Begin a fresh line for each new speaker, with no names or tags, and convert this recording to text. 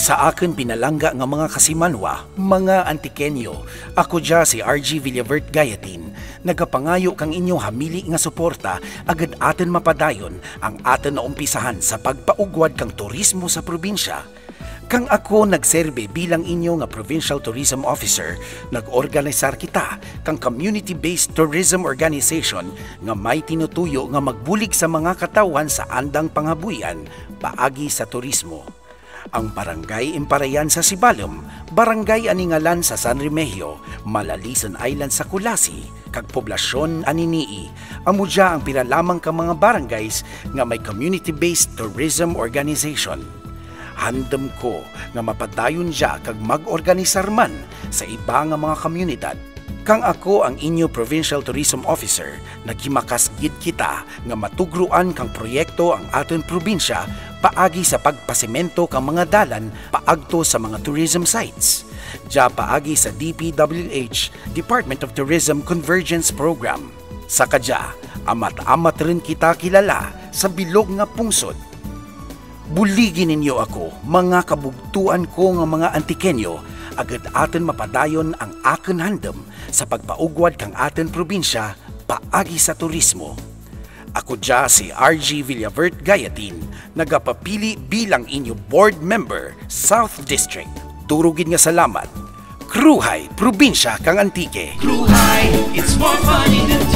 Sa akin pinalangga nga mga kasimanwa, mga Antikenyo, ako dya si RG Villavert Gayatin, nagapangayo kang inyong hamili nga suporta agad atin mapadayon ang atin na umpisahan sa pagpaugwad kang turismo sa probinsya. Kang ako nagserbe bilang inyo nga Provincial Tourism Officer, nag-organisar kita kang community-based tourism organization nga may tinutuyo nga magbulig sa mga katawan sa andang panghabuyan paagi sa turismo. Ang Barangay Imparayan sa Sibalom, Barangay Aningalan sa San Remigio, Malalison Island sa Kulasi, kag poblasyon Aninii, amudya ang pinalamang ka mga barangays nga may community-based tourism organization. Handam ko nga mapadayon dya kag mag-organisar man sa iba nga mga komunidad. Kang ako ang inyo Provincial Tourism Officer, naghimakas gid kita nga matugruan kang proyekto ang aton probinsya paagi sa pagpasemento kang mga dalan paagto sa mga tourism sites. Dya paagi sa DPWH, Department of Tourism Convergence Program. Sa kadya, amat-amat rin kita kilala sa bilog nga pungsod. Buligin ninyo ako, mga kabugtuan ko nga mga Antikenyo, agad atin mapadayon ang akin handam sa pagpaugwad kang atin probinsya paagi sa turismo. Ako dya si RG Villavert Gayatin, nagapapili bilang inyo board member, South District. Turugin nga salamat. Kruhay, probinsya kang Antique.
Kruhay, it's more fun in the